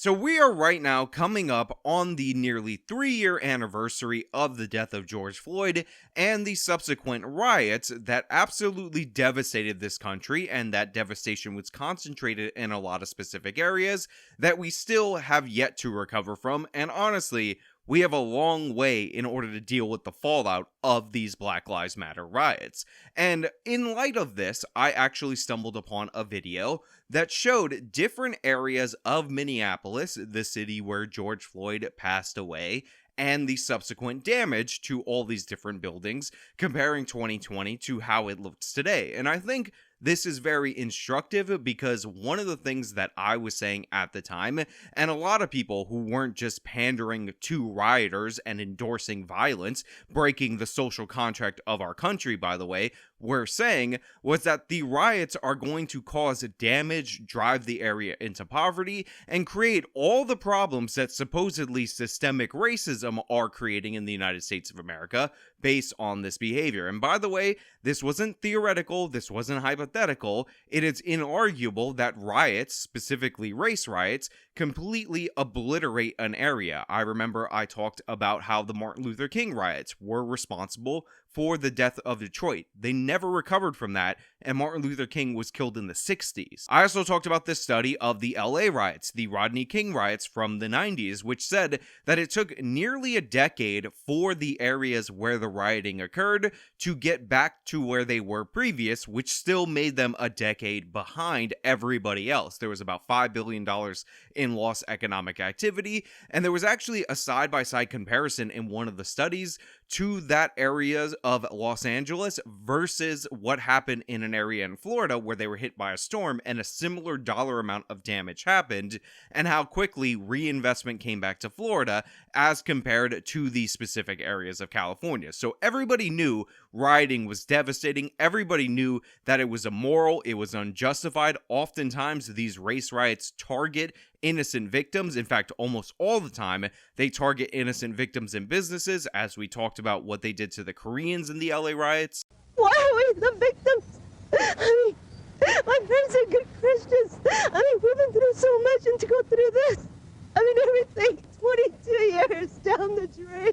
So we are right now coming up on the nearly 3-year anniversary of the death of George Floyd and the subsequent riots that absolutely devastated this country, and that devastation was concentrated in a lot of specific areas that we still have yet to recover from, and honestly, we have a long way in order to deal with the fallout of these Black Lives Matter riots. And in light of this, I actually stumbled upon a video that showed different areas of Minneapolis, the city where George Floyd passed away, and the subsequent damage to all these different buildings, comparing 2020 to how it looks today. And I think this is very instructive because one of the things that I was saying at the time, and a lot of people who weren't just pandering to rioters and endorsing violence, breaking the social contract of our country, by the way, were saying, was that the riots are going to cause damage, drive the area into poverty, and create all the problems that supposedly systemic racism are creating in the United States of America based on this behavior. And by the way, this wasn't theoretical, this wasn't hypothetical. It is inarguable that riots, specifically race riots, completely obliterate an area. I remember I talked about how the Martin Luther King riots were responsible for the death of Detroit. They never recovered from that, and Martin Luther King was killed in the 60s. I also talked about this study of the LA riots, the Rodney King riots from the 90s, which said that it took nearly a decade for the areas where the rioting occurred to get back to where they were previous, which still made them a decade behind everybody else. There was about $5 billion in lost economic activity, and there was actually a side-by-side comparison in one of the studies to that area of Los Angeles versus what happened in an area in Florida where they were hit by a storm and a similar dollar amount of damage happened, and how quickly reinvestment came back to Florida as compared to the specific areas of California. So everybody knew rioting was devastating. Everybody knew that it was immoral, it was unjustified. Oftentimes these race riots target innocent victims. In fact, almost all the time, they target innocent victims and businesses, as we talked about what they did to the Koreans in the LA riots. Why are we the victims? I mean, my friends are good Christians. I mean, we've been through so much, and to go through this, I mean, everything 22 years down the drain.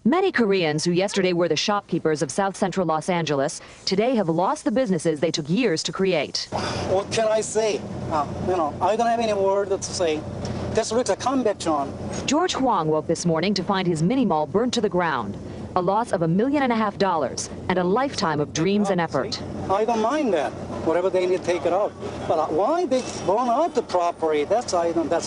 Many Koreans who yesterday were the shopkeepers of South Central Los Angeles today have lost the businesses they took years to create. What can I say? I don't have any word to say. This looks a comeback, John. George Huang woke this morning to find his mini mall burnt to the ground. A loss of $1.5 million and a lifetime of dreams and effort. I don't mind that. Whatever they need to take it out. But why they burn out the property? That's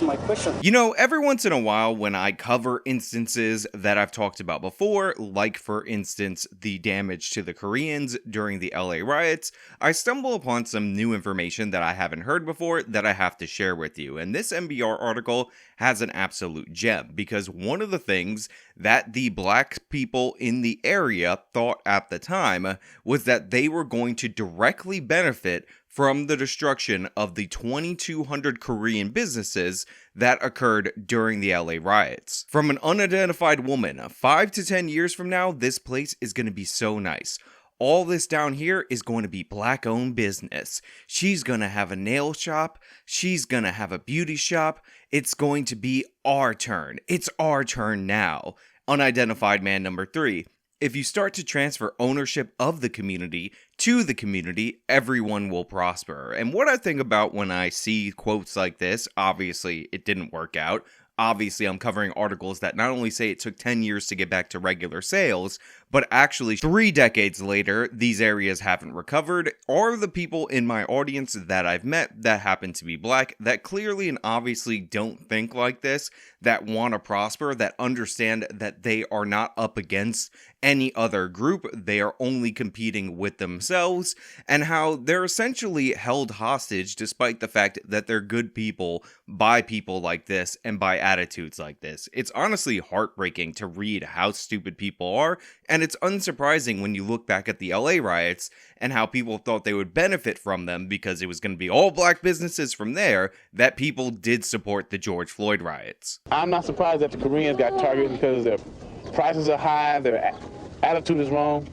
my question. You know, every once in a while when I cover instances that I've talked about before, like for instance, the damage to the Koreans during the LA riots, I stumble upon some new information that I haven't heard before that I have to share with you. And this NBR article has an absolute gem, because one of the things that the black people in the area thought at the time was that they were going to directly benefit from the destruction of the 2,200 Korean businesses that occurred during the LA riots. From an unidentified woman, 5 to 10 years from now, this place is going to be so nice. All this down here is going to be black-owned business. She's going to have a nail shop. She's going to have a beauty shop. It's going to be our turn. It's our turn now. Unidentified man number 3. If you start to transfer ownership of the community to the community, everyone will prosper. And what I think about when I see quotes like this, obviously it didn't work out. Obviously, I'm covering articles that not only say it took 10 years to get back to regular sales, but actually 3 decades later, these areas haven't recovered, are the people in my audience that I've met that happen to be black, that clearly and obviously don't think like this, that want to prosper, that understand that they are not up against any other group, they are only competing with themselves, and how they're essentially held hostage despite the fact that they're good people by people like this and by attitudes like this. It's honestly heartbreaking to read how stupid people are, and it's unsurprising when you look back at the LA riots and how people thought they would benefit from them because it was going to be all black businesses from there, that people did support the George Floyd riots. I'm not surprised that the Koreans got targeted because their prices are high, their attitude is wrong,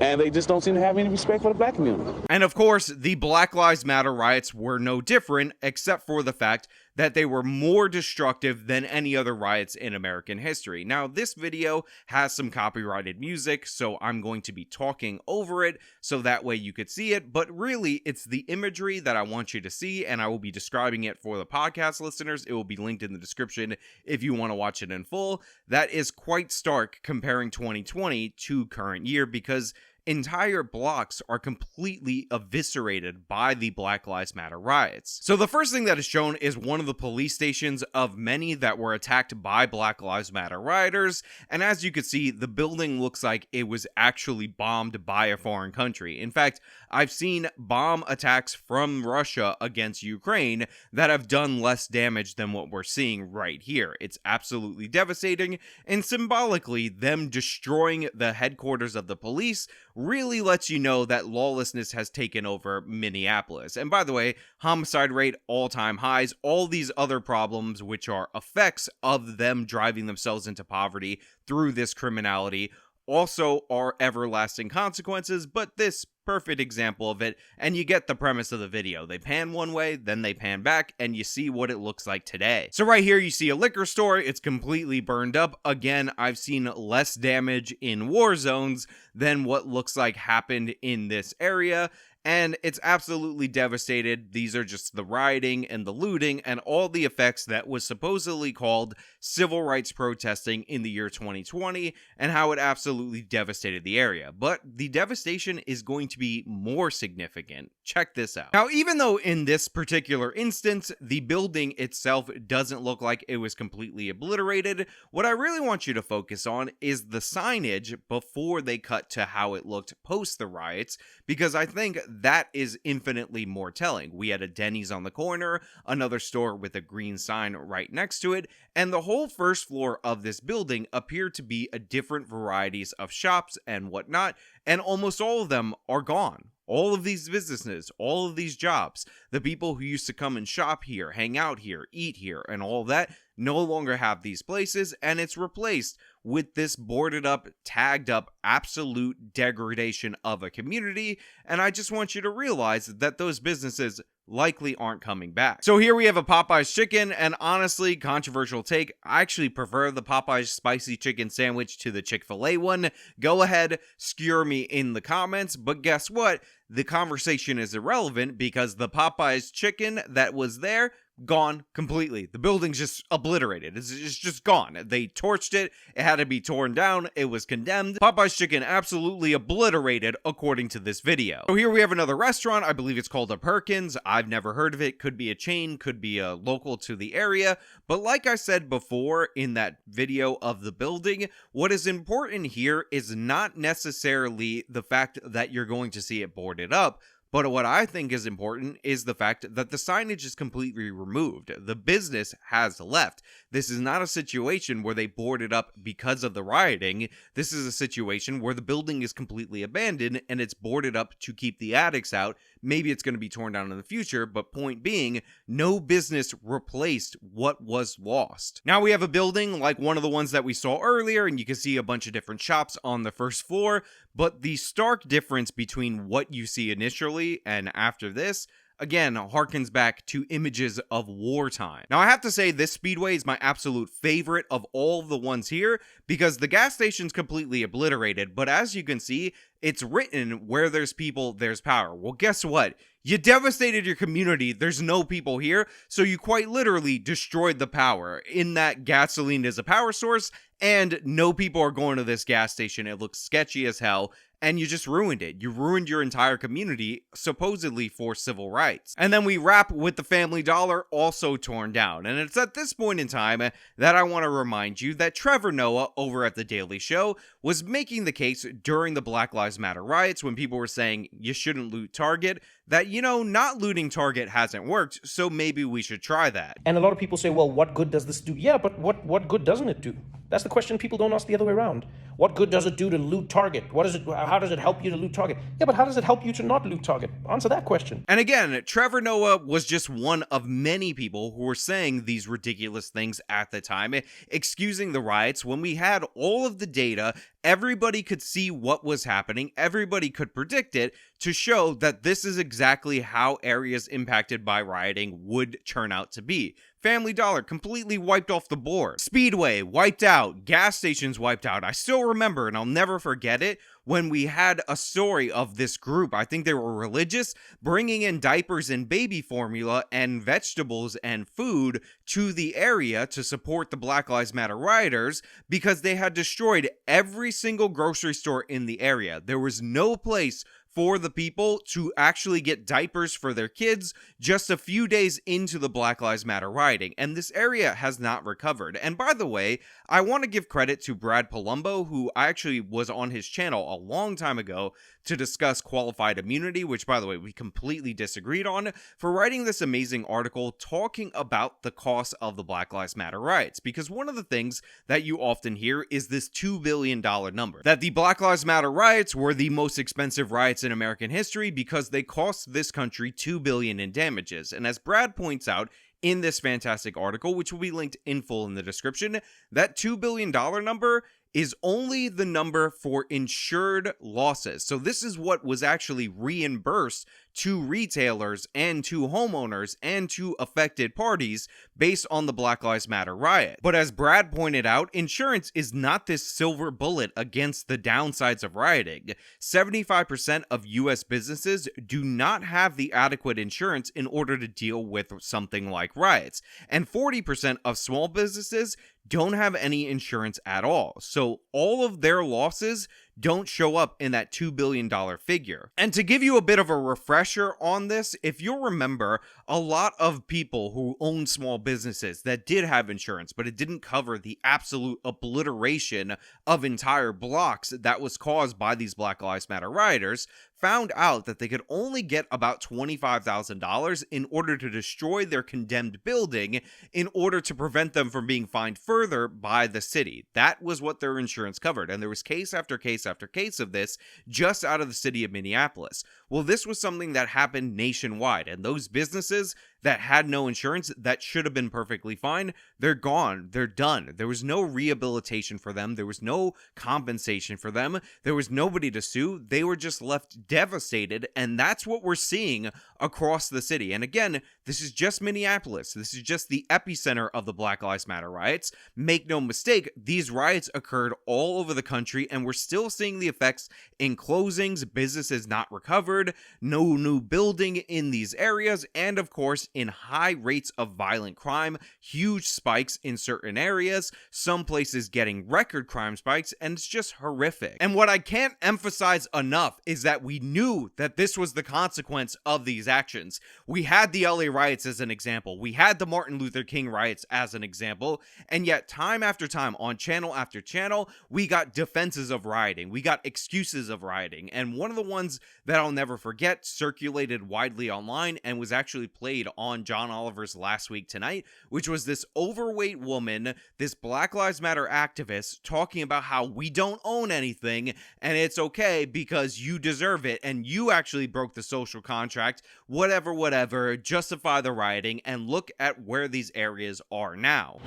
and they just don't seem to have any respect for the black community. And of course, the Black Lives Matter riots were no different, except for the fact that they were more destructive than any other riots in American history. Now, this video has some copyrighted music, so I'm going to be talking over it so that way you could see it, but really, it's the imagery that I want you to see, and I will be describing it for the podcast listeners. It will be linked in the description if you want to watch it in full. That is quite stark comparing 2020 to current year, because entire blocks are completely eviscerated by the Black Lives Matter riots. So the first thing that is shown is one of the police stations of many that were attacked by Black Lives Matter rioters, and as you can see, the building looks like it was actually bombed by a foreign country. In fact, I've seen bomb attacks from Russia against Ukraine that have done less damage than what we're seeing right here. It's absolutely devastating, and symbolically, them destroying the headquarters of the police really lets you know that lawlessness has taken over Minneapolis. And by the way, homicide rate, all-time highs, all these other problems, which are effects of them driving themselves into poverty through this criminality, also are everlasting consequences, but this perfect example of it, and you get the premise of the video. They pan one way, then they pan back, and you see what it looks like today. So right here, you see a liquor store. It's completely burned up. Again, I've seen less damage in war zones than what looks like happened in this area, and it's absolutely devastated. These are just the rioting and the looting and all the effects that was supposedly called civil rights protesting in the year 2020, and how it absolutely devastated the area. But the devastation is going to be more significant. Check this out. Now, even though in this particular instance, the building itself doesn't look like it was completely obliterated, what I really want you to focus on is the signage before they cut to how it looked post the riots, because I think that is infinitely more telling. We had a Denny's on the corner, another store with a green sign right next to it, and the whole first floor of this building appeared to be a different varieties of shops and whatnot, and almost all of them are gone. All of these businesses, all of these jobs, the people who used to come and shop here, hang out here, eat here, and all that, no longer have these places, and it's replaced with this boarded up, tagged up, absolute degradation of a community, and I just want you to realize that those businesses likely aren't coming back. So here we have a Popeye's chicken, and honestly, controversial take, I actually prefer the Popeye's spicy chicken sandwich to the Chick-fil-A one. Go ahead, skewer me in the comments, but guess what? The conversation is irrelevant because the Popeye's chicken that was there, gone completely. The building's just obliterated. It's just gone. They torched it. It had to be torn down. It was condemned. Popeye's chicken absolutely obliterated according to this video. So here we have another restaurant. I believe it's called a Perkins. I've never heard of it. Could be a chain, could be a local to the area. But like I said before in that video of the building, what is important here is not necessarily the fact that you're going to see it boarded up, but what I think is important is the fact that the signage is completely removed. The business has left. This is not a situation where they boarded up because of the rioting. This is a situation where the building is completely abandoned and it's boarded up to keep the addicts out. Maybe it's going to be torn down in the future, but point being, no business replaced what was lost. Now we have a building like one of the ones that we saw earlier, and you can see a bunch of different shops on the first floor, but the stark difference between what you see initially and after this, again, harkens back to images of wartime. Now, I have to say this speedway is my absolute favorite of all of the ones here because the gas station's completely obliterated, but as you can see, it's written where there's people, there's power. Well, guess what? You devastated your community. There's no people here, so you quite literally destroyed the power. In that gasoline is a power source, and no people are going to this gas station. It looks sketchy as hell. And you just ruined it. You ruined your entire community, supposedly for civil rights. And then we wrap with the Family Dollar, also torn down. And it's at this point in time that I want to remind you that Trevor Noah over at The Daily Show was making the case during the Black Lives Matter riots when people were saying you shouldn't loot Target, that, you know, not looting Target hasn't worked, so maybe we should try that. And a lot of people say, well, what good does this do? Yeah, but what good doesn't it do? That's the question people don't ask the other way around. What good does it do to loot Target? How does it help you to loot Target? Yeah, but how does it help you to not loot Target? Answer that question. And again, Trevor Noah was just one of many people who were saying these ridiculous things at the time, excusing the riots when we had all of the data. Everybody could see what was happening. Everybody could predict it to show that this is exactly how areas impacted by rioting would turn out to be. Family Dollar completely wiped off the board. Speedway wiped out. Gas stations wiped out. I still remember, and I'll never forget it, when we had a story of this group, I think they were religious, bringing in diapers and baby formula and vegetables and food to the area to support the Black Lives Matter rioters because they had destroyed every single grocery store in the area. There was no place for the people to actually get diapers for their kids just a few days into the Black Lives Matter rioting, and this area has not recovered. And by the way, I want to give credit to Brad Palumbo, who I actually was on his channel a long time ago to discuss qualified immunity, which, by the way, we completely disagreed on, for writing this amazing article talking about the cost of the Black Lives Matter riots. Because one of the things that you often hear is this $2 billion number, that the Black Lives Matter riots were the most expensive riots in American history because they cost this country $2 billion in damages. And as Brad points out in this fantastic article, which will be linked in full in the description, that $2 billion number is only the number for insured losses. So this is what was actually reimbursed to retailers and to homeowners and to affected parties based on the Black Lives Matter riot. But as Brad pointed out, insurance is not this silver bullet against the downsides of rioting. 75% of US businesses do not have the adequate insurance in order to deal with something like riots. And 40% of small businesses don't have any insurance at all. So all of their losses don't show up in that $2 billion figure. And to give you a bit of a refresher on this, if you'll remember, a lot of people who own small businesses that did have insurance, but it didn't cover the absolute obliteration of entire blocks that was caused by these Black Lives Matter rioters, found out that they could only get about $25,000 in order to destroy their condemned building in order to prevent them from being fined further by the city. That was what their insurance covered, and there was case after case after case of this just out of the city of Minneapolis. Well, this was something that happened nationwide, and those businesses that had no insurance that should have been perfectly fine, they're gone, they're done. There was no rehabilitation for them, there was no compensation for them, there was nobody to sue, they were just left devastated, and that's what we're seeing across the city. And again, this is just Minneapolis, this is just the epicenter of the Black Lives Matter riots. Make no mistake, these riots occurred all over the country, and we're still seeing the effects in closings, businesses not recovered, no new building in these areas, and of course in high rates of violent crime, huge spikes in certain areas, some places getting record crime spikes, and it's just horrific. And what I can't emphasize enough is that we knew that this was the consequence of these actions. We had the LA riots as an example, we had the Martin Luther King riots as an example, and yet time after time on channel after channel, we got defenses of rioting, we got excuses of rioting, and one of the ones that I'll never forget circulated widely online and was actually played on John Oliver's Last Week Tonight, which was this overweight woman, this Black Lives Matter activist, talking about how we don't own anything and it's okay because you deserve it and you actually broke the social contract, whatever, justify the rioting, and look at where these areas are now.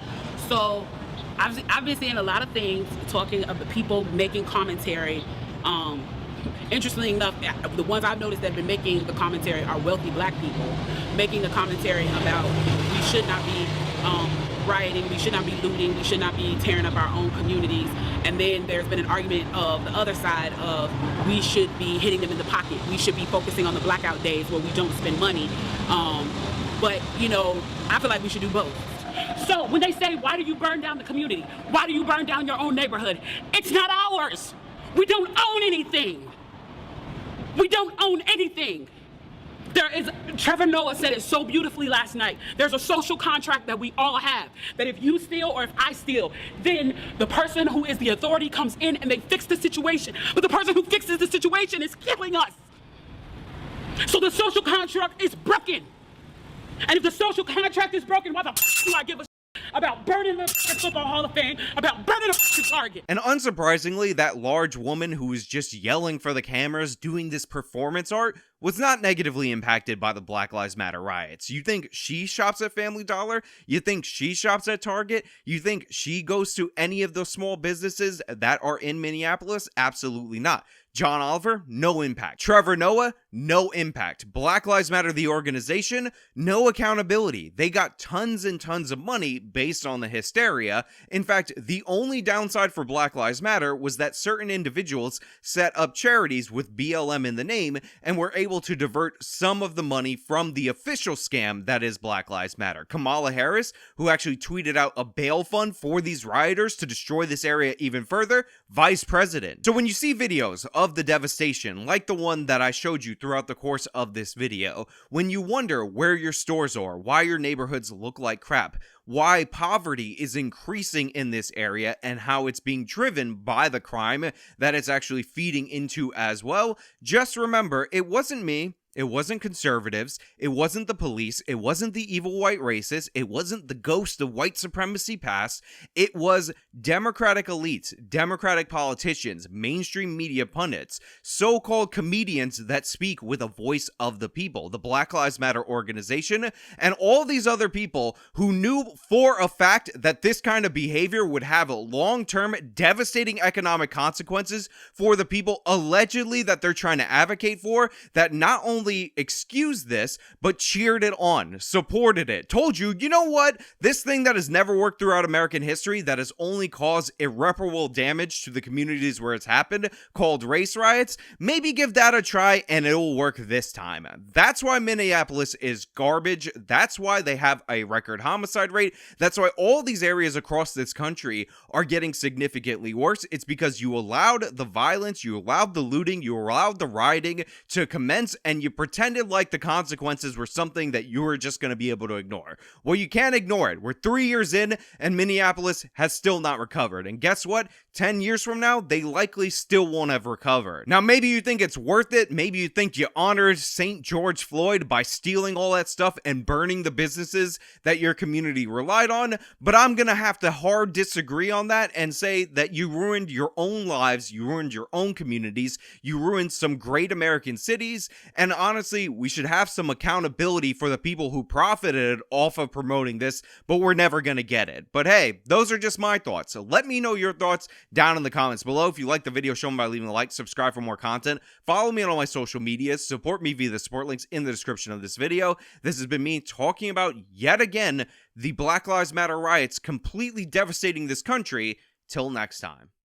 So I've been seeing a lot of things talking of the people making commentary. Interestingly enough, the ones I've noticed that have been making the commentary are wealthy black people making the commentary about we should not be rioting, we should not be looting, we should not be tearing up our own communities. And then there's been an argument of the other side of we should be hitting them in the pocket. We should be focusing on the blackout days where we don't spend money. But, you know, I feel like we should do both. So when they say, why do you burn down the community? Why do you burn down your own neighborhood? It's not ours. We don't own anything. We don't own anything. Trevor Noah said it so beautifully last night. There's a social contract that we all have, that if you steal or if I steal, then the person who is the authority comes in and they fix the situation. But the person who fixes the situation is killing us. So the social contract is broken. And if the social contract is broken, why the f do I give a about burning the Football Hall of Fame, about burning the Target? And unsurprisingly, that large woman who was just yelling for the cameras doing this performance art was not negatively impacted by the Black Lives Matter riots. You think she shops at Family Dollar? You think she shops at Target? You think she goes to any of those small businesses that are in Minneapolis? Absolutely not. John Oliver, no impact. Trevor Noah, no impact. Black Lives Matter, the organization, no accountability. They got tons and tons of money based on the hysteria. In fact, the only downside for Black Lives Matter was that certain individuals set up charities with BLM in the name and were able to divert some of the money from the official scam that is Black Lives Matter. Kamala Harris, who actually tweeted out a bail fund for these rioters to destroy this area even further, vice president. So when you see videos of the devastation, like the one that I showed you throughout the course of this video, when you wonder where your stores are, why your neighborhoods look like crap, why poverty is increasing in this area, and how it's being driven by the crime that it's actually feeding into as well, just remember, it wasn't me. It wasn't conservatives, it wasn't the police, it wasn't the evil white racists, it wasn't the ghost of white supremacy past, it was Democratic elites, Democratic politicians, mainstream media pundits, so-called comedians that speak with a voice of the people, the Black Lives Matter organization, and all these other people who knew for a fact that this kind of behavior would have long-term devastating economic consequences for the people allegedly that they're trying to advocate for, that not only excused this, but cheered it on, supported it, told you, you know what, this thing that has never worked throughout American history, that has only caused irreparable damage to the communities where it's happened, called race riots, maybe give that a try and it will work this time. That's why Minneapolis is garbage. That's why they have a record homicide rate. That's why all these areas across this country are getting significantly worse. It's because you allowed the violence, you allowed the looting, you allowed the rioting to commence, and you pretended like the consequences were something that you were just going to be able to ignore. Well, you can't ignore it. We're 3 years in and Minneapolis has still not recovered. And guess what? 10 years from now, they likely still won't have recovered. Now, maybe you think it's worth it. Maybe you think you honored St. George Floyd by stealing all that stuff and burning the businesses that your community relied on. But I'm going to have to hard disagree on that and say that you ruined your own lives. You ruined your own communities. You ruined some great American cities. And honestly, we should have some accountability for the people who profited off of promoting this, but we're never going to get it. But hey, those are just my thoughts. So let me know your thoughts down in the comments below. If you like the video, show them by leaving a like, subscribe for more content, follow me on all my social medias, support me via the support links in the description of this video. This has been me talking about, yet again, the Black Lives Matter riots completely devastating this country. Till next time.